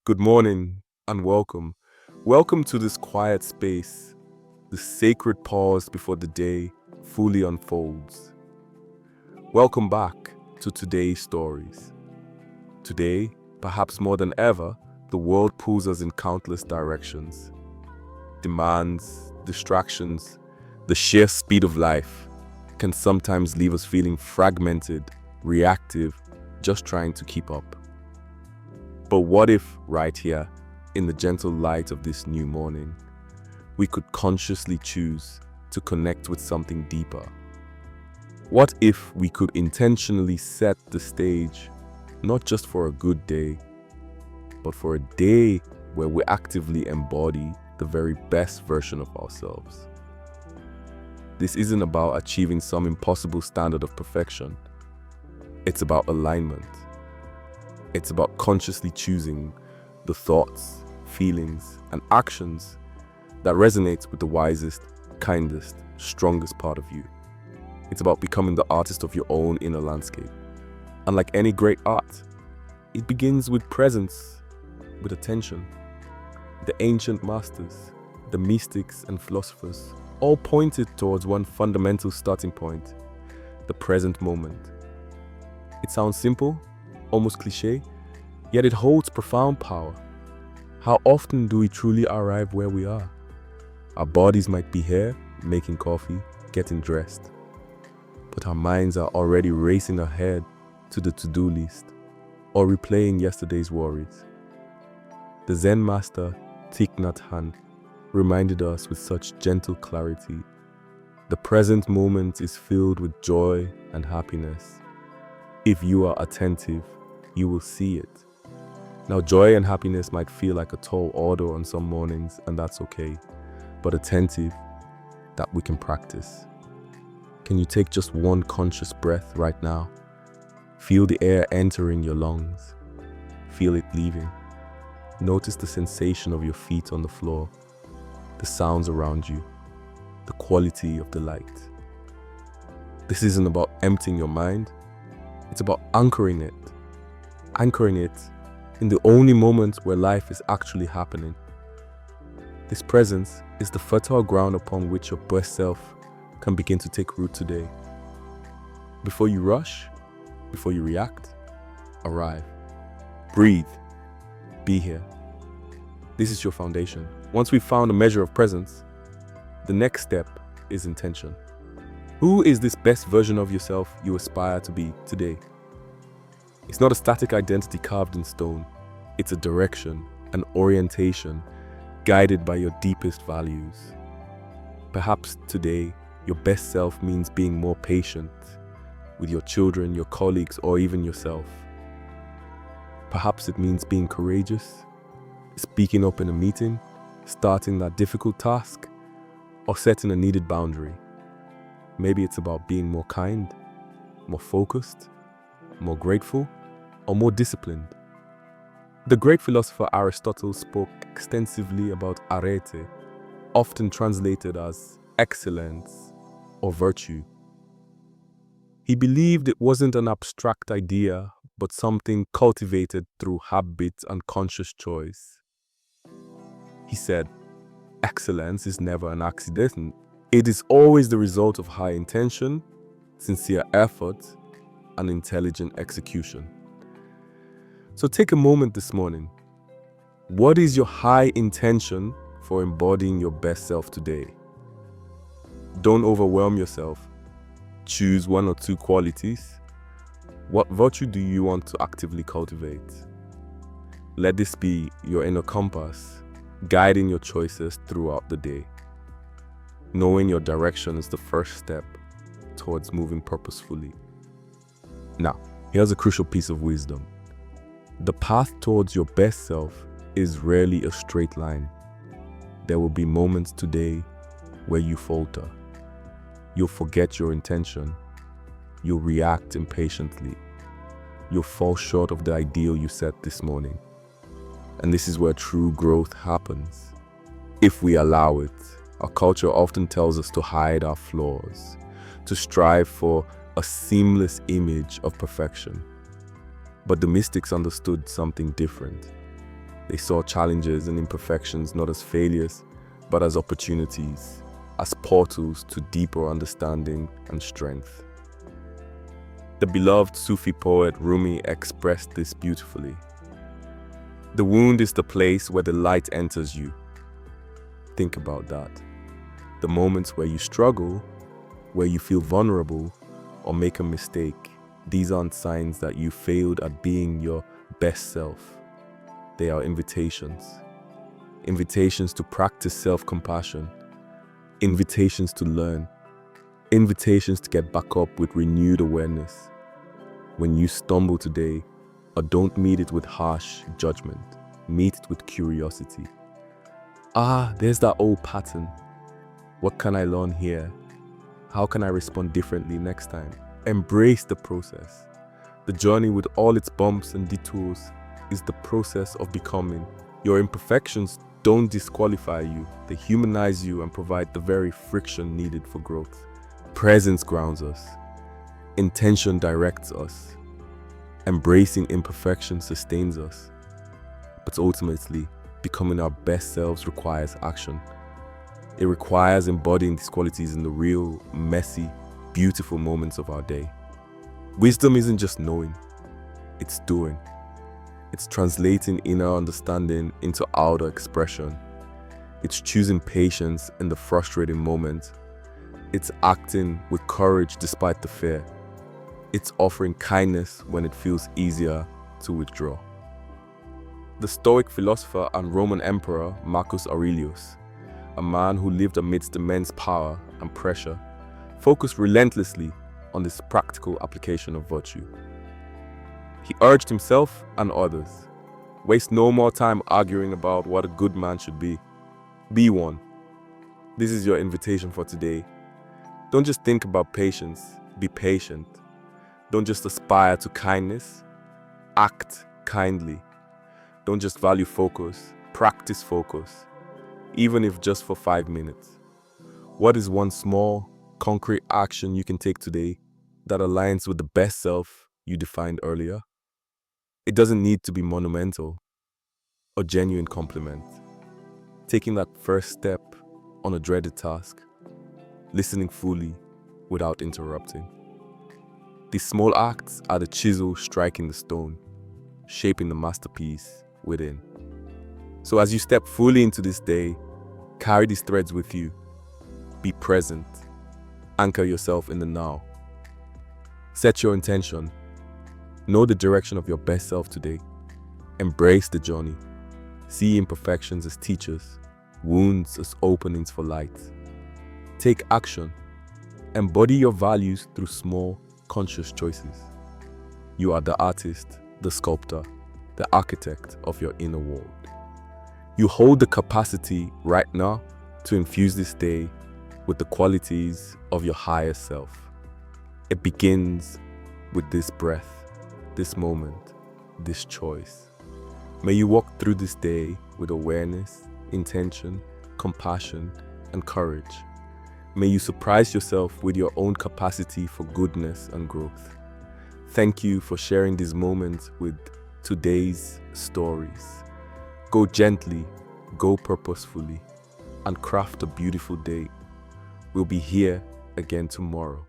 Good morning and welcome. Welcome to this quiet space, the sacred pause before the day fully unfolds. Welcome back to today's stories. Today, perhaps more than ever, the world pulls us in countless directions. Demands, distractions, the sheer speed of life can sometimes leave us feeling fragmented, reactive, just trying to keep up. But what if, right here, in the gentle light of this new morning, we could consciously choose to connect with something deeper? What if we could intentionally set the stage, not just for a good day, but for a day where we actively embody the very best version of ourselves? This isn't about achieving some impossible standard of perfection. It's about alignment. It's about consciously choosing the thoughts, feelings, and actions that resonate with the wisest, kindest, strongest part of you. It's about becoming the artist of your own inner landscape. And like any great art, it begins with presence, with attention. The ancient masters, the mystics and philosophers, all pointed towards one fundamental starting point, the present moment. It sounds simple, almost cliche, yet it holds profound power. How often do we truly arrive where we are? Our bodies might be here, making coffee, getting dressed, but our minds are already racing ahead to the to-do list or replaying yesterday's worries. The Zen master, Hanh, reminded us with such gentle clarity. The present moment is filled with joy and happiness. If you are attentive, you will see it. Now, joy and happiness might feel like a tall order on some mornings, and that's okay. But attentive, that we can practice. Can you take just one conscious breath right now? Feel the air entering your lungs. Feel it leaving. Notice the sensation of your feet on the floor, the sounds around you, the quality of the light. This isn't about emptying your mind. It's about anchoring it in the only moment where life is actually happening. This presence is the fertile ground upon which your best self can begin to take root today. Before you rush, before you react, arrive. Breathe. Be here. This is your foundation. Once we've found a measure of presence, the next step is intention. Who is this best version of yourself you aspire to be today? It's not a static identity carved in stone. It's a direction, an orientation, guided by your deepest values. Perhaps today, your best self means being more patient with your children, your colleagues, or even yourself. Perhaps it means being courageous, speaking up in a meeting, starting that difficult task, or setting a needed boundary. Maybe it's about being more kind, more focused, more grateful, or more disciplined. The great philosopher Aristotle spoke extensively about arete, often translated as excellence or virtue. He believed it wasn't an abstract idea, but something cultivated through habit and conscious choice. He said, excellence is never an accident. It is always the result of high intention, sincere effort, and intelligent execution. So take a moment this morning. What is your high intention for embodying your best self today? Don't overwhelm yourself. Choose one or two qualities. What virtue do you want to actively cultivate? Let this be your inner compass, guiding your choices throughout the day. Knowing your direction is the first step towards moving purposefully. Now, here's a crucial piece of wisdom. The path towards your best self is rarely a straight line. There will be moments today where you falter. You'll forget your intention. You'll react impatiently. You'll fall short of the ideal you set this morning. And this is where true growth happens, if we allow it. Our culture often tells us to hide our flaws, to strive for a seamless image of perfection. But the mystics understood something different. They saw challenges and imperfections not as failures, but as opportunities, as portals to deeper understanding and strength. The beloved Sufi poet Rumi expressed this beautifully. The wound is the place where the light enters you. Think about that. The moments where you struggle, where you feel vulnerable, or make a mistake, these aren't signs that you failed at being your best self. They are invitations. Invitations to practice self-compassion. Invitations to learn. Invitations to get back up with renewed awareness. When you stumble today, don't meet it with harsh judgment. Meet it with curiosity. There's that old pattern. What can I learn here? How can I respond differently next time? Embrace the process. The journey with all its bumps and detours is the process of becoming. Your imperfections don't disqualify you. They humanize you and provide the very friction needed for growth. Presence grounds us. Intention directs us. Embracing imperfection sustains us. But ultimately, becoming our best selves requires action. It requires embodying these qualities in the real, messy, beautiful moments of our day. Wisdom isn't just knowing, it's doing. It's translating inner understanding into outer expression. It's choosing patience in the frustrating moment. It's acting with courage despite the fear. It's offering kindness when it feels easier to withdraw. The Stoic philosopher and Roman emperor Marcus Aurelius, a man who lived amidst immense power and pressure, focused relentlessly on this practical application of virtue. He urged himself and others, waste no more time arguing about what a good man should be. Be one. This is your invitation for today. Don't just think about patience, be patient. Don't just aspire to kindness, act kindly. Don't just value focus, practice focus, even if just for 5 minutes. What is one small, concrete action you can take today that aligns with the best self you defined earlier? It doesn't need to be monumental or genuine compliment. Taking that first step on a dreaded task, listening fully without interrupting. These small acts are the chisel striking the stone, shaping the masterpiece within. So as you step fully into this day, carry these threads with you. Be present. Anchor yourself in the now. Set your intention. Know the direction of your best self today. Embrace the journey. See imperfections as teachers, wounds as openings for light. Take action. Embody your values through small, conscious choices. You are the artist, the sculptor, the architect of your inner world. You hold the capacity right now to infuse this day with the qualities of your higher self. It begins with this breath, this moment, this choice. May you walk through this day with awareness, intention, compassion, and courage. May you surprise yourself with your own capacity for goodness and growth. Thank you for sharing these moments with today's stories. Go gently, go purposefully, and craft a beautiful day. We'll be here again tomorrow.